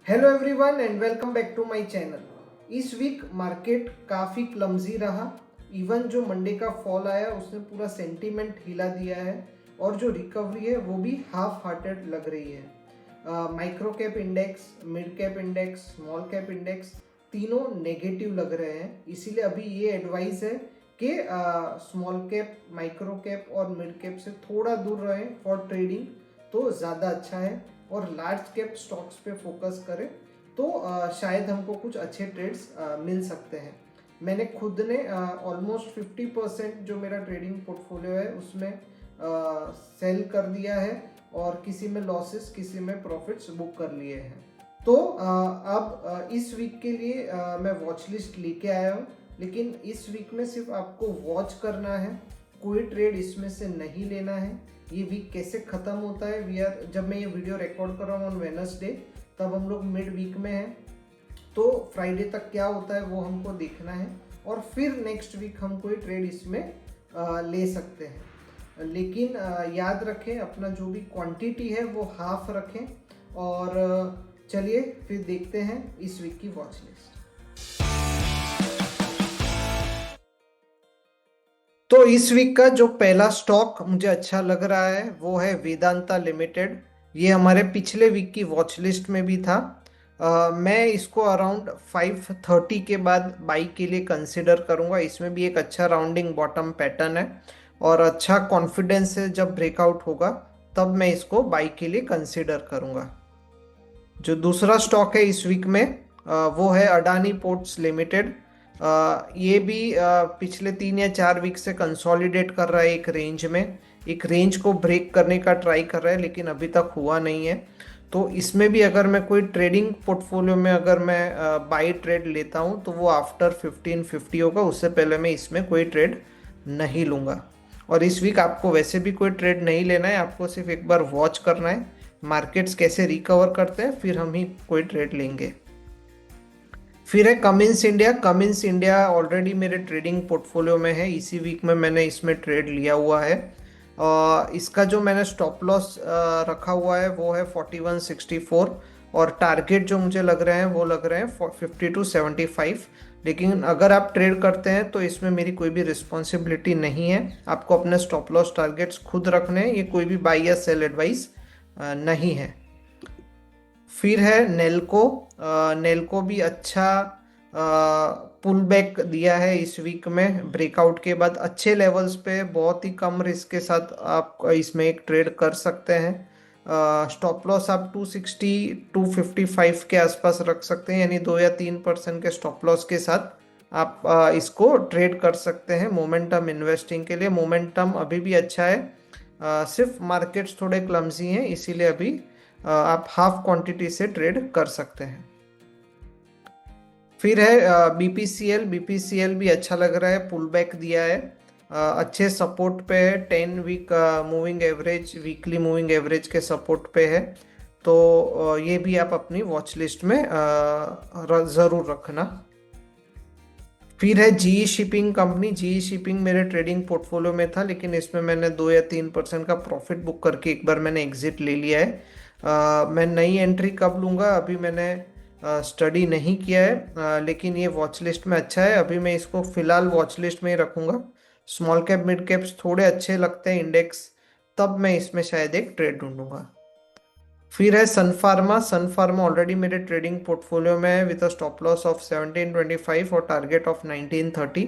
Hello everyone and welcome back to my channel. इस week market काफ़ी clumsy रहा। Even जो मंडे का फॉल आया उसने पूरा सेंटीमेंट हिला दिया है और जो रिकवरी है वो भी हाफ हार्टेड लग रही है। Micro cap index, mid cap index, small cap index तीनों नेगेटिव लग रहे हैं। इसीलिए अभी ये एडवाइस है कि स्मॉल कैप, माइक्रो कैप और मिड कैप से थोड़ा दूर रहें फॉर ट्रेडिंग तो ज़्यादा अच्छा है और लार्ज कैप स्टॉक्स पे फोकस करें तो शायद हमको कुछ अच्छे ट्रेड्स मिल सकते हैं। मैंने खुद ने ऑलमोस्ट 50% जो मेरा ट्रेडिंग पोर्टफोलियो है उसमें सेल कर दिया है और किसी में लॉसेस किसी में प्रॉफिट्स बुक कर लिए हैं। तो अब इस वीक के लिए मैं वॉच लिस्ट लेके आया हूँ, लेकिन इस वीक में सिर्फ आपको वॉच करना है, कोई ट्रेड इसमें से नहीं लेना है। ये वीक कैसे ख़त्म होता है, जब मैं ये वीडियो रिकॉर्ड कर रहा हूँ ऑन वेडनेसडे, तब हम लोग मिड वीक में हैं, तो फ्राइडे तक क्या होता है वो हमको देखना है और फिर नेक्स्ट वीक हम कोई ट्रेड इसमें ले सकते हैं। लेकिन याद रखें अपना जो भी क्वांटिटी है वो हाफ रखें। और चलिए फिर देखते हैं इस वीक की वॉच लिस्ट। तो इस वीक का जो पहला स्टॉक मुझे अच्छा लग रहा है वो है वेदांता लिमिटेड। ये हमारे पिछले वीक की वॉच लिस्ट में भी था। मैं इसको अराउंड 5:30 के बाद बाई के लिए कंसिडर करूंगा। इसमें भी एक अच्छा राउंडिंग बॉटम पैटर्न है और अच्छा कॉन्फिडेंस है, जब ब्रेकआउट होगा तब मैं इसको बाई के लिए कंसिडर करूंगा। जो दूसरा स्टॉक है इस वीक में वो है अडानी पोर्ट्स लिमिटेड। ये भी पिछले 3 या 4 वीक से कंसोलिडेट कर रहा है, एक रेंज को ब्रेक करने का ट्राई कर रहा है, लेकिन अभी तक हुआ नहीं है। तो इसमें भी अगर मैं कोई ट्रेडिंग पोर्टफोलियो में अगर मैं बाई ट्रेड लेता हूँ तो वो आफ्टर 1550 होगा, उससे पहले मैं इसमें कोई ट्रेड नहीं लूँगा। और इस वीक आपको वैसे भी कोई ट्रेड नहीं लेना है, आपको सिर्फ एक बार वॉच करना है मार्केट्स कैसे रिकवर करते हैं, फिर हम ही कोई ट्रेड लेंगे। फिर है कमिंस इंडिया ऑलरेडी मेरे ट्रेडिंग पोर्टफोलियो में है, इसी वीक में मैंने इसमें ट्रेड लिया हुआ है। इसका जो मैंने स्टॉप लॉस रखा हुआ है वो है 4164 और टारगेट जो मुझे लग रहे हैं वो लग रहे हैं 50 to 75। लेकिन अगर आप ट्रेड करते हैं तो इसमें मेरी कोई भी रिस्पॉन्सिबिलिटी नहीं है, आपको अपने स्टॉप लॉस टारगेट्स खुद रखने हैं, ये कोई भी बाई या सेल एडवाइस नहीं है। फिर है नेल्को भी अच्छा पुल बैक दिया है इस वीक में, ब्रेकआउट के बाद अच्छे लेवल्स पे बहुत ही कम रिस्क के साथ आप इसमें एक ट्रेड कर सकते हैं। स्टॉप लॉस आप 260 255 के आसपास रख सकते हैं, यानी 2 या 3% के स्टॉप लॉस के साथ आप इसको ट्रेड कर सकते हैं मोमेंटम इन्वेस्टिंग के लिए। मोमेंटम अभी भी अच्छा है, सिर्फ मार्केट्स थोड़े क्लमजी हैं, इसीलिए अभी आप हाफ क्वांटिटी से ट्रेड कर सकते हैं। फिर है बीपीसीएल भी अच्छा लग रहा है, पुल बैक दिया है, अच्छे सपोर्ट पे है, 10 week moving average, weekly moving average के सपोर्ट पे है। तो ये भी आप अपनी वॉच लिस्ट में ज़रूर रखना। फिर है GE shipping company. GE shipping मेरे ट्रेडिंग पोर्टफोलियो में था, लेकिन इसमें मैंने 2 या 3% का प्रॉफिट बुक करके एक बार मैंने एग्जिट ले लिया है। मैं नई एंट्री कब लूँगा अभी मैंने स्टडी नहीं किया है, लेकिन ये वॉच लिस्ट में अच्छा है, अभी मैं इसको फिलहाल वॉच लिस्ट में ही रखूँगा। स्मॉल कैप मिड कैप्स थोड़े अच्छे लगते हैं इंडेक्स, तब मैं इसमें शायद एक ट्रेड ढूंढूंगा। फिर है सन फार्मा ऑलरेडी मेरे ट्रेडिंग पोर्टफोलियो में है with a stop loss of 1725 और टारगेट ऑफ 1930।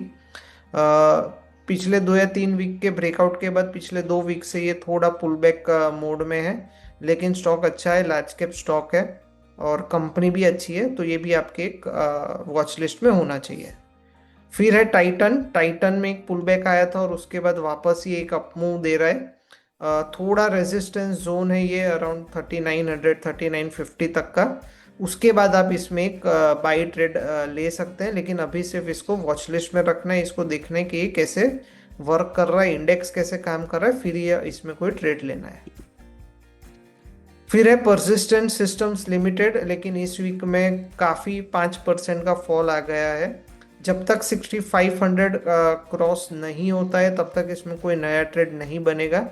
पिछले 2 या 3 वीक के ब्रेकआउट के बाद पिछले 2 वीक से ये थोड़ा पुल बैक मोड में है, लेकिन स्टॉक अच्छा है, लार्ज कैप स्टॉक है और कंपनी भी अच्छी है, तो ये भी आपके एक वॉच लिस्ट में होना चाहिए। फिर है टाइटन में एक पुल बैक आया था और उसके बाद वापस ये एक अप मूव दे रहा है। थोड़ा रेजिस्टेंस जोन है ये अराउंड 3900 3950 तक का, उसके बाद आप इसमें एक बाई ट्रेड ले सकते हैं, लेकिन अभी सिर्फ इसको वॉच लिस्ट में रखना है, इसको देखने के ये कैसे वर्क कर रहा है, इंडेक्स कैसे काम कर रहा है, फिर ये इसमें कोई ट्रेड लेना है। फिर है परसिस्टेंट सिस्टम्स लिमिटेड, लेकिन इस वीक में काफ़ी 5% का फॉल आ गया है। जब तक 6500 क्रॉस नहीं होता है तब तक इसमें कोई नया ट्रेड नहीं बनेगा,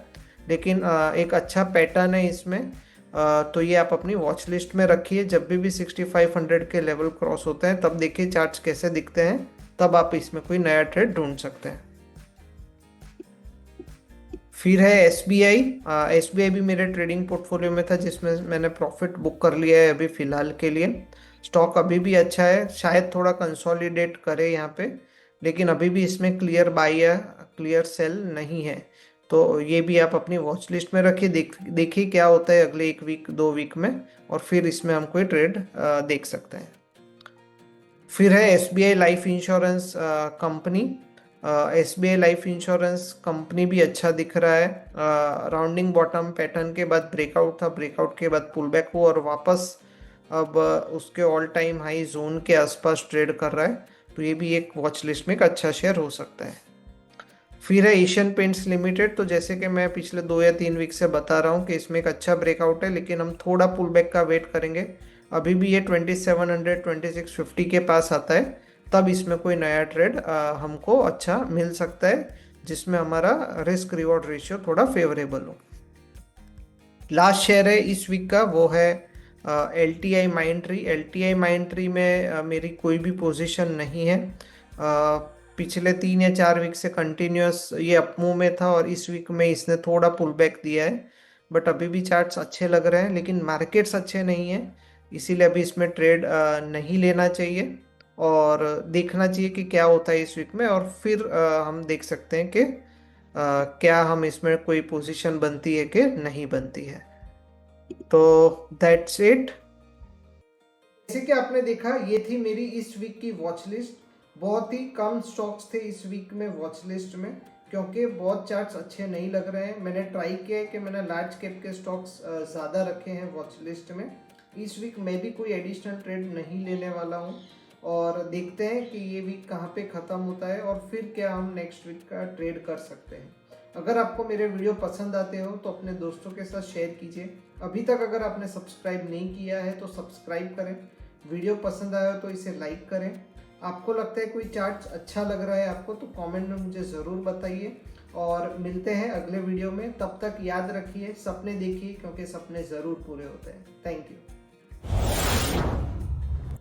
लेकिन एक अच्छा पैटर्न है इसमें। तो ये आप अपनी वॉच लिस्ट में रखिए। जब भी 6500 के लेवल क्रॉस होते हैं तब देखिए चार्ट्स कैसे दिखते हैं, तब आप इसमें कोई नया ट्रेड ढूंढ सकते हैं। फिर है एसबीआई। एसबीआई भी मेरे ट्रेडिंग पोर्टफोलियो में था, जिसमें मैंने प्रॉफिट बुक कर लिया है अभी फिलहाल के लिए। स्टॉक अभी भी अच्छा है, शायद थोड़ा कंसोलिडेट करे यहाँ पे, लेकिन अभी भी इसमें क्लियर बाई या क्लियर सेल नहीं है। तो ये भी आप अपनी वॉच लिस्ट में रखिए, देखिए क्या होता है अगले 1 वीक 2 वीक में, और फिर इसमें हम कोई ट्रेड देख सकते हैं। फिर है SBI life insurance company. SBI life insurance company भी अच्छा दिख रहा है। राउंडिंग बॉटम पैटर्न के बाद ब्रेकआउट था, ब्रेकआउट के बाद पुल बैक हुआ और वापस अब उसके ऑल टाइम हाई जोन के आसपास ट्रेड कर रहा है। तो ये भी एक वॉच लिस्ट में एक अच्छा शेयर हो सकता है। फिर है एशियन पेंट्स लिमिटेड। तो जैसे कि मैं पिछले 2 या 3 वीक से बता रहा हूँ कि इसमें एक अच्छा ब्रेकआउट है, लेकिन हम थोड़ा पुल बैक का वेट करेंगे। अभी भी ये 2700 2650 के पास आता है, तब इसमें कोई नया ट्रेड हमको अच्छा मिल सकता है, जिसमें हमारा रिस्क रिवॉर्ड रेशियो थोड़ा फेवरेबल हो। लास्ट शेयर है इस वीक का, वो है L T I माइंट्री। L T I माइंट्री में मेरी कोई भी पोजीशन नहीं है। पिछले 3 या 4 वीक से कंटिन्यूअस ये अपमूव में था, और इस वीक में इसने थोड़ा पुल बैक दिया है, बट अभी भी चार्ट्स अच्छे लग रहे हैं, लेकिन मार्केट्स अच्छे नहीं हैं, इसीलिए अभी इसमें ट्रेड नहीं लेना चाहिए, और देखना चाहिए कि क्या होता है इस वीक में, और फिर हम देख सकते हैं कि क्या हम इसमें कोई पोजीशन बनती है कि नहीं बनती है। तो दैट्स इट। जैसे कि आपने देखा, ये थी मेरी इस वीक की वॉच लिस्ट। बहुत ही कम स्टॉक्स थे इस वीक में वॉच लिस्ट में, क्योंकि बहुत चार्ट्स अच्छे नहीं लग रहे हैं। मैंने ट्राई किया है कि मैंने लार्ज कैप के स्टॉक्स ज़्यादा रखे हैं वॉच लिस्ट में। इस वीक मैं भी कोई एडिशनल ट्रेड नहीं लेने वाला हूँ, और देखते हैं कि ये वीक कहाँ पे ख़त्म होता है, और फिर क्या हम नेक्स्ट वीक का ट्रेड कर सकते हैं। अगर आपको मेरे वीडियो पसंद आते हो तो अपने दोस्तों के साथ शेयर कीजिए। अभी तक अगर आपने सब्सक्राइब नहीं किया है तो सब्सक्राइब करें। वीडियो पसंद आया तो इसे लाइक करें। आपको लगता है कोई चार्ट अच्छा लग रहा है आपको, तो कमेंट में मुझे ज़रूर बताइए, और मिलते हैं अगले वीडियो में। तब तक याद रखिए, सपने देखिए, क्योंकि सपने ज़रूर पूरे होते हैं। Thank you.